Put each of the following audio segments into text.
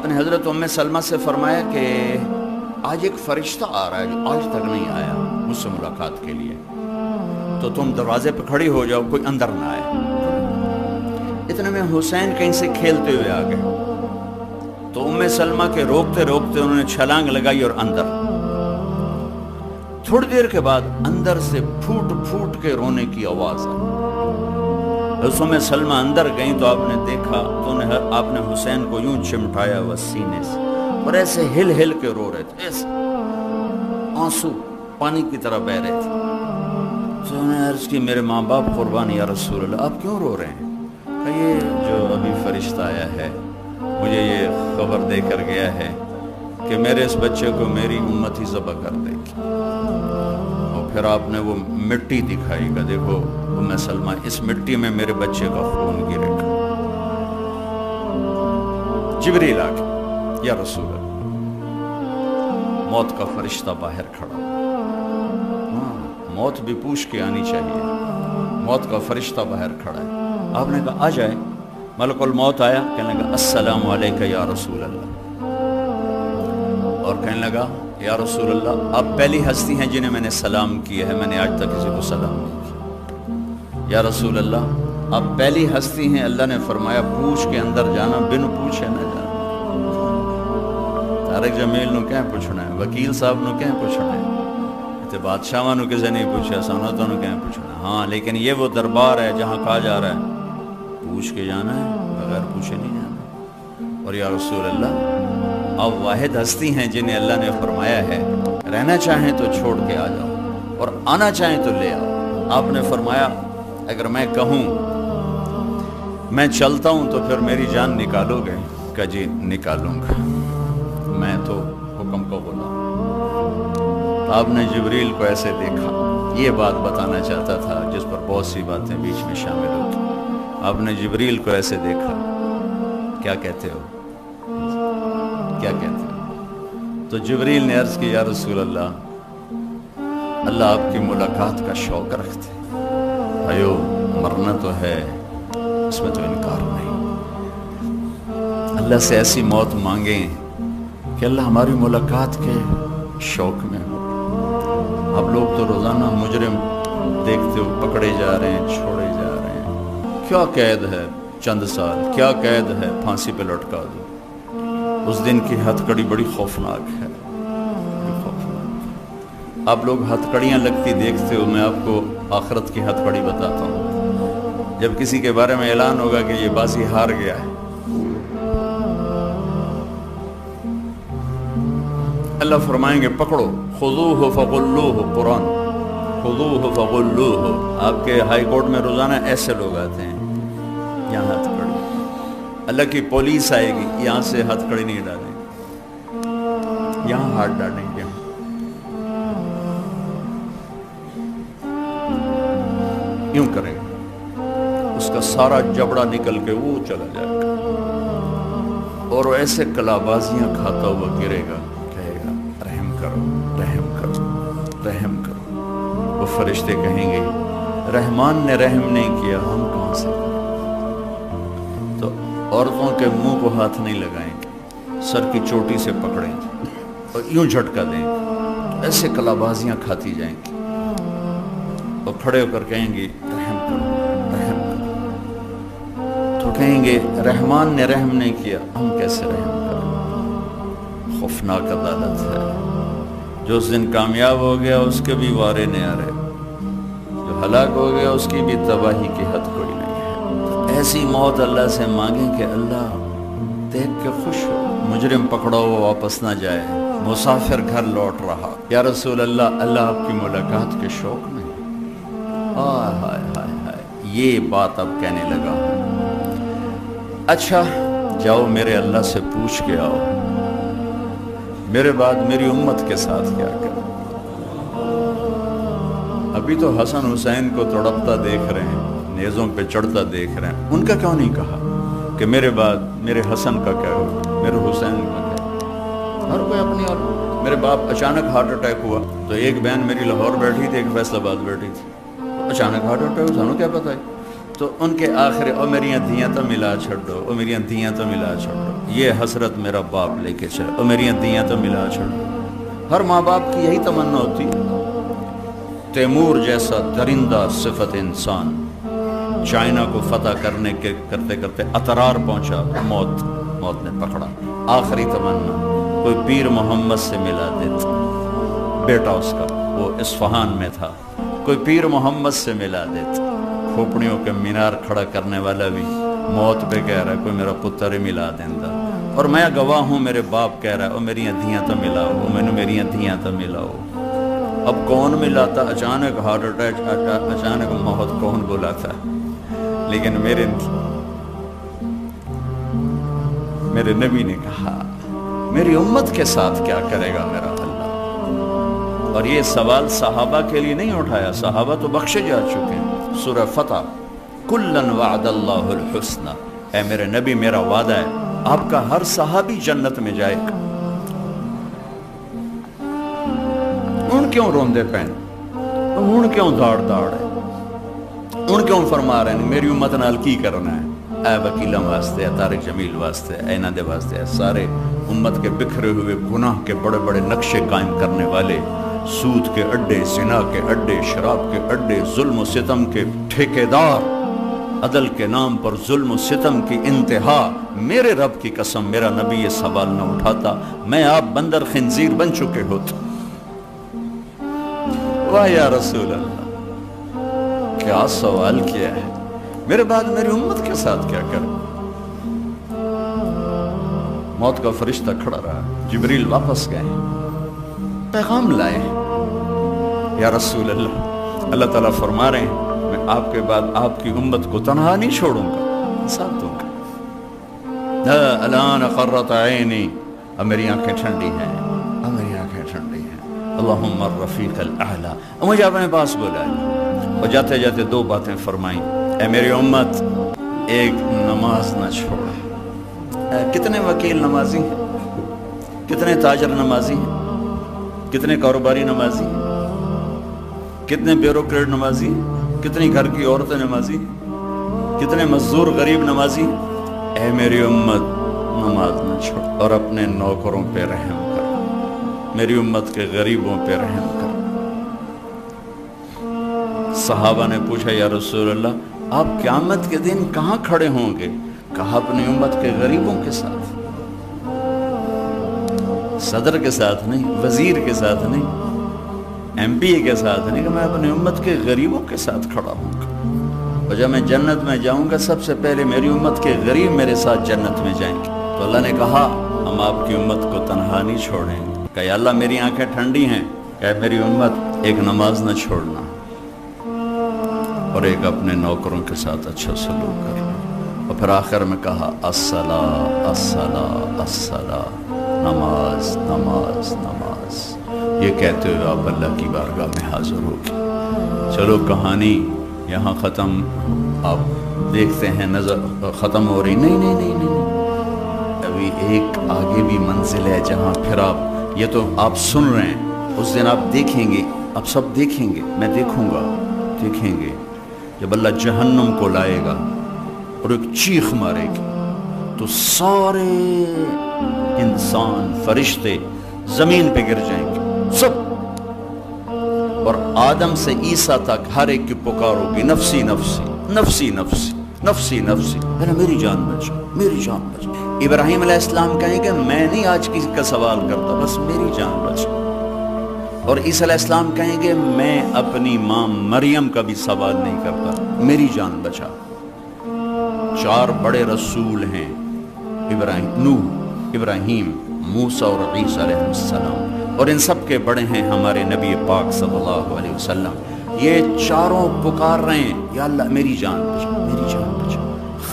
آپ نے حضرت ام سلمہ سے فرمایا کہ آج ایک فرشتہ آ رہا ہے جو آج تک نہیں آیا مجھ سے ملاقات کے لیے، تو تم دروازے پہ کھڑی ہو جاؤ، کوئی اندر نہ آئے۔ اتنے میں حسین کہیں سے کھیلتے ہوئے آ گئے، تو ام سلمہ کے روکتے روکتے انہوں نے چھلانگ لگائی اور اندر۔ تھوڑی دیر کے بعد اندر سے پھوٹ پھوٹ کے رونے کی آواز آئی۔ ام سلمہ اندر گئیں تو آپ نے دیکھا تو آپ نے حسین کو یوں چمٹایا ہوا سینے سے اور ایسے ہل ہل کے رو رہے تھے، ایسے آنسو پانی کی طرح بہ رہے تھے۔ تو انہوں نے عرض کی میرے ماں باپ قربان یا رسول اللہ، آپ کیوں رو رہے ہیں؟ کہ یہ جو ابھی فرشتہ آیا ہے مجھے یہ خبر دے کر گیا ہے کہ میرے اس بچے کو میری امت ہی ذبح کر دے گی۔ اور پھر آپ نے وہ مٹی دکھائی کہ دیکھو ام سلمہ، اس مٹی میں میرے بچے کا خون گرے گا۔ جبریل آ گیا، یا رسول اللہ، موت کا فرشتہ باہر کھڑا۔ موت بھی پوچھ کے آنی چاہیے، موت کا فرشتہ باہر کھڑا ہے۔ آپ نے کہا آ جائے۔ ملک الموت آیا، کہنے لگا السلام علیکہ یا رسول اللہ، اور کہنے لگا یا رسول اللہ آپ پہلی ہستی ہیں جنہیں میں نے سلام کیا ہے، میں نے آج تک کسی کو سلام نہیں کیا۔ یا رسول اللہ آپ پہلی ہستی ہیں، اللہ نے فرمایا پوچھ کے اندر جانا، بن پوچھے نہ جانا۔ طارق جمیل نو کہیں پوچھنا ہے، وکیل صاحب نو کہیں پوچھنا ہے، تے بادشاہ نو کسے نہیں پوچھا، سانتوں نو کہیں پوچھنا ہے۔ ہاں لیکن یہ وہ دربار ہے جہاں کہا جا رہا ہے پوچھ کے جانا ہے، بغیر پوچھے نہیں جانا۔ اور یا رسول اللہ آپ واحد ہستی ہیں جنہیں اللہ نے فرمایا ہے رہنا چاہیں تو چھوڑ کے آ جاؤ اور آنا چاہیں تو لے آؤ۔ آپ نے فرمایا اگر میں کہوں میں چلتا ہوں تو پھر میری جان نکالو گے؟ کہ جی نکالوں گا، میں تو حکم کو غلام۔ آپ نے جبریل کو ایسے دیکھا، یہ بات بتانا چاہتا تھا جس پر بہت سی باتیں بیچ میں شامل ہوتی۔ آپ نے جبریل کو ایسے دیکھا، کیا کہتے ہو، کیا کہتے ہو؟ تو جبریل نے عرض کی یا رسول اللہ، اللہ آپ کی ملاقات کا شوق رکھتے، بھائیو مرنا تو ہے، اس میں تو انکار نہیں۔ اللہ سے ایسی موت مانگیں کہ اللہ ہماری ملاقات کے شوق میں ہو۔ اب لوگ تو روزانہ مجرم دیکھتے ہو پکڑے جا رہے ہیں، چھوڑے جا رہے ہیں، کیا قید ہے چند سال، کیا قید ہے پھانسی پہ لٹکا دو۔ اس دن کی ہتھ کڑی بڑی خوفناک ہے، بڑی خوفناک۔ آپ لوگ ہتھ کڑیاں لگتی دیکھتے ہو، میں آپ کو آخرت کی ہتھ کڑی بتاتا ہوں۔ جب کسی کے بارے میں اعلان ہوگا کہ یہ بازی ہار گیا ہے، اللہ فرمائیں گے پکڑو، خذوہ فغلوہ، قرآن خذوہ فغلوہ۔ آپ کے ہائی کورٹ میں روزانہ ایسے لوگ آتے ہیں، یہاں ہتھ کڑی، اللہ کی پولیس آئے گی، یہاں سے ہتھ کڑی نہیں ڈالیں گے، یہاں ہاتھ ڈالیں گے، یوں کریں گے، اس کا سارا جبڑا نکل کے وہ چلا جائے گا اور وہ ایسے کلابازیاں کھاتا ہوا گرے گا، کہے گا رحم کرو، رحم کرو، رحم کرو۔ وہ فرشتے کہیں گے رحمان نے رحم نہیں کیا، ہم کہاں سے کریں؟ تو عورتوں کے منہ کو ہاتھ نہیں لگائیں گے، سر کی چوٹی سے پکڑیں گے اور یوں جھٹکا دیں گے، ایسے کلابازیاں کھاتی جائیں گی اور کھڑے ہو کر کہیں گے رحم کرو، رحم کرو۔ تو کہیں گے رحمان نے رحم نہیں کیا، ہم کیسے رحم کریں؟ خوفناک عدالت ہے۔ جو اس دن کامیاب ہو گیا اس کے بھی وارے نیارے، جو ہلاک ہو گیا اس کی بھی تباہی کی حد کوئی نہیں ہے۔ ایسی موت اللہ سے مانگیں کہ اللہ دیکھ کے خوش ہو، مجرم پکڑا ہوا واپس نہ جائے، مسافر گھر لوٹ رہا، یا رسول اللہ اللہ آپ کی ملاقات کے شوق میں۔ ہائے ہائے ہائے ہائے، یہ بات اب کہنے لگا ہوں۔ اچھا جاؤ میرے اللہ سے پوچھ کے آؤ میرے بعد میری امت کے ساتھ کیا کریں۔ ابھی تو حسن حسین کو تڑپتا دیکھ رہے ہیں، نیزوں پہ چڑھتا دیکھ رہے ہیں، ان کا کیوں نہیں کہا کہ میرے بعد میرے حسن کا کیا ہوگا، میرے حسین کا کیا؟ ہر کوئی اپنی، اور میرے باپ اچانک ہارٹ اٹیک ہوا تو ایک بہن میری لاہور بیٹھی تھی، ایک فیصل آباد بیٹھی تھی، اچانک ہارٹ اٹیک، سانو کیا پتہ ہے؟ تو ان کے آخر او میری دھیاں تو ملا چھڑو، او میری دھیاں تو ملا چھڑو، یہ حسرت میرا باپ لے کے چلا، او میری دھیاں تو ملا چھڑو۔ ہر ماں باپ کی یہی تمنا ہوتی ہے۔ تیمور جیسا درندہ صفت انسان چائنا کو فتح کرنے کے کرتے کرتے اترار پہنچا، موت نے پکڑا۔ آخری تمنا کوئی پیر محمد سے ملا دیتا، بیٹا اس کا وہ اصفہان میں تھا، کوئی پیر محمد سے ملا دیتا۔ کھوپڑیوں کے مینار کھڑا کرنے والا بھی موت پہ کہہ رہا ہے کوئی میرا پتر ہی ملا دیندہ، اور میں گواہ ہوں میرے باپ کہہ رہا ہے او میری دھیاں تو ملاؤ، مینوں میری دھیاں تو ملاؤ۔ اب کون ملاتا؟ اچانک ہارٹ اٹیک، اچانک موت کون بلاتا؟ لیکن میرے نبی نے کہا میری امت کے ساتھ کیا کرے گا میرا اللہ؟ اور یہ سوال صحابہ کے لیے نہیں اٹھایا، صحابہ تو بخشے جا چکے ہیں۔ سورہ فتح، کلن وعد اللہ الحسنى، اے میرے نبی میرا وعدہ ہے آپ کا ہر صحابی جنت میں جائے گا۔ ان کیوں روندے پین، ان کیوں داڑ ہے، ان کیوں فرما رہے ہیں میری امت نال کی کرنا ہے؟ اے وکیلوں واسطے، اے طارق جمیل واسطے، اے انہاں دے واسطے، اے سارے امت کے بکھرے ہوئے گناہ کے بڑے بڑے نقشے قائم کرنے والے، سود کے اڈے، زنا کے اڈے، شراب کے اڈے، ظلم و ستم کے ٹھیکیدار، عدل کے نام پر ظلم و ستم کی انتہا۔ میرے رب کی قسم میرا نبی یہ سوال نہ اٹھاتا، میں آپ بندر خنزیر بن چکے ہوتے۔ واہ یا رسول اللہ، کیا سوال کیا ہے، میرے بعد میری امت کے ساتھ کیا کروں؟ موت کا فرشتہ کھڑا رہا، جبریل واپس گئے، پیغام لائے، یا رسول اللہ، اللہ تعالیٰ فرما رہے ہیں میں آپ کے بعد آپ کی امت کو تنہا نہیں چھوڑوں گا، ساتھ دوں گا۔ الان قرۃ عینی، اب میری آنکھیں ٹھنڈی ہیں، اب میری آنکھیں ٹھنڈی ہیں، اللہم الرفیق الاعلیٰ۔ مجھے اپنے پاس بلایا اور جاتے جاتے دو باتیں فرمائیں، اے میری امت ایک نماز نہ چھوڑے۔ کتنے وکیل نمازی ہیں، کتنے تاجر نمازی ہیں، کتنے کاروباری نمازی ہیں، کتنے بیوروکریٹ نمازی ہیں، کتنی گھر کی عورتیں نمازی ہیں، کتنے مزدور غریب نمازی ہیں۔ اے میری امت نماز نہ چھوڑ اور اپنے نوکروں پہ رحم کر، میری امت کے غریبوں پہ رحم کر۔ صحابہ نے پوچھا یا رسول اللہ آپ قیامت کے دن کہاں کھڑے ہوں گے؟ کہا اپنی امت کے غریبوں کے ساتھ، صدر کے ساتھ نہیں، وزیر کے ساتھ نہیں، ایم پی کے ساتھ نہیں، کہ میں اپنی امت کے غریبوں کے ساتھ کھڑا ہوں گا، اور جب میں جنت میں جاؤں گا سب سے پہلے میری امت کے غریب میرے ساتھ جنت میں جائیں گے۔ تو اللہ نے کہا ہم آپ کی امت کو تنہا نہیں چھوڑیں گے۔ کہ یا اللہ میری آنکھیں ٹھنڈی ہیں، کہ میری امت ایک نماز نہ چھوڑنا اور ایک اپنے نوکروں کے ساتھ اچھا سلوک کرنا۔ اور پھر آخر میں کہا الصلاۃ الصلاۃ الصلاۃ، نماز نماز نماز۔ یہ کہتے ہوئے آپ اللہ کی بارگاہ میں حاضر ہو گئے۔ چلو کہانی یہاں ختم، آپ دیکھتے ہیں نظر ختم ہو رہی، نہیں، ابھی ایک آگے بھی منزل ہے جہاں پھر آپ، یہ تو آپ سن رہے ہیں، اس دن آپ دیکھیں گے، آپ سب دیکھیں گے، میں دیکھوں گا، دیکھیں گے جب اللہ جہنم کو لائے گا اور ایک چیخ مارے گی تو سارے انسان فرشتے زمین پہ گر جائیں گے سب، اور آدم سے عیسیٰ تک ہر ایک کی پکار ہوگی نفسی نفسی نفسی نفسی نفسی نفسی، میری جان بچا، میری جان بچا۔ ابراہیم علیہ السلام کہیں کہ میں نہیں آج کسی کا سوال کرتا، بس میری جان بچا۔ اور عیسیٰ علیہ السلام کہیں گے میں اپنی ماں مریم کا بھی سوال نہیں کرتا، میری جان بچا۔ چار بڑے رسول ہیں، نوح، ابراہیم، موسیٰ اور عیسیٰ علیہ السلام، اور ان سب کے بڑے ہیں ہمارے نبی پاک صلی اللہ علیہ وسلم۔ یہ چاروں پکار رہے ہیں یا اللہ میری جان بچا، میری جان بچا۔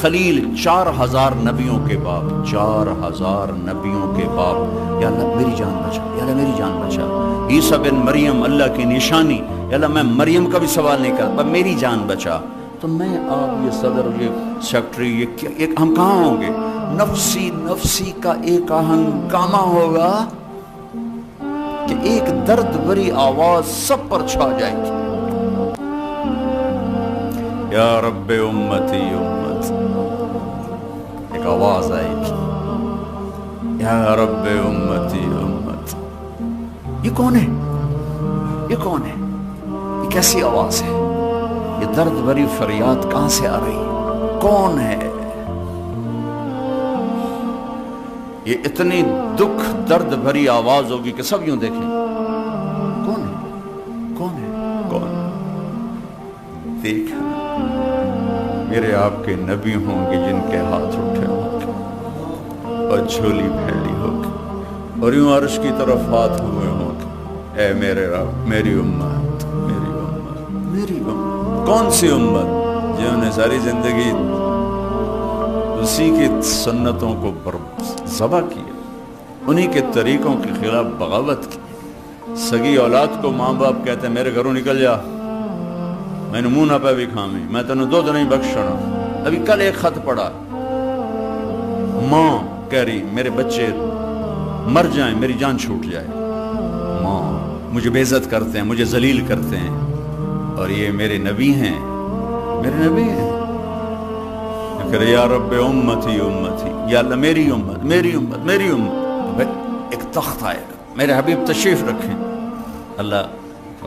خلیل 4000 نبیوں کے باپ، 4000 نبیوں کے باپ، یا اللہ میری جان بچا، یا اللہ میری جان بچا۔ عیسیٰ بن مریم اللہ کی نشانی، یا اللہ میں مریم کا بھی سوال نہیں کرتا، میری جان بچا۔ تو میں آپ یہ صدر، یہ سیکٹری، یہ کیا، ہم کہاں ہوں گے؟ نفسی نفسی کا ایک ہنگامہ ہوگا کہ ایک درد بھری آواز سب پر چھا جائے گی۔ یا رب امتی امت، ایک آواز آئی تھی یا رب امتی امت. یہ کون ہے؟ یہ کون ہے؟ یہ کیسی آواز ہے؟ یہ درد بھری فریاد کہاں سے آ رہی ہے؟ کون ہے یہ؟ اتنی دکھ درد بھری آواز ہوگی کہ سب یوں دیکھیں کون ہے کون ہے کون ہے؟ دیکھا میرے آپ کے نبی ہوں گے جن کے ہاتھ اٹھے ہوں گے اور جھولی پھیلی ہوگی اور یوں عرش کی طرف ہاتھ ہوئے ہوں گے. اے میرے رب، میری امت، میری امت، میری امت. کون سی امت؟ جنہوں نے ساری زندگی اسی کی سنتوں کو ذبح کیا، انہی کے طریقوں کے خلاف بغاوت کی. سگی اولاد کو ماں باپ کہتے ہیں میرے گھروں نکل جا، میں نے منہ نہ پہ بھی کھامی، میں تینوں دو نہیں بخشنا. ابھی کل ایک خط پڑا، ماں کہہ رہی میرے بچے مر جائیں، میری جان چھوٹ جائے. ماں مجھے بے عزت کرتے ہیں، مجھے ذلیل کرتے ہیں، اور یہ میرے نبی ہیں، میرے نبی ہیں. کہ یا رب امتی امتی، یا اللہ میری امت، میری امت، میری امت. ایک تخت آئے گا، میرے حبیب تشریف رکھیں. اللہ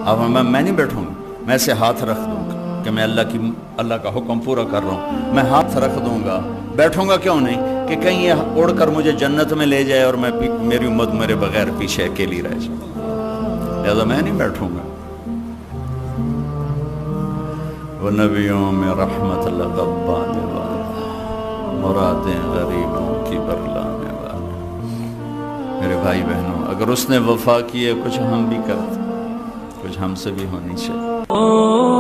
اب میں نہیں بیٹھوں گا، میں ایسے ہاتھ رکھ دوں گا کہ میں اللہ کا حکم پورا کر رہا ہوں. میں ہاتھ رکھ دوں گا، بیٹھوں گا کیوں نہیں کہ کہیں یہ اڑ کر مجھے جنت میں لے جائے اور میری امت میرے بغیر پیچھے اکیلی رہ جائے. لہذا میں نہیں بیٹھوں گا. وہ نبیوں میں رحمت لغبانے والا، مرادیں غریبوں کی برلانے والا. میرے بھائی بہنوں، اگر اس نے وفا کی ہے کچھ ہم بھی کرتے، کچھ ہم سے بھی ہونی چاہیے.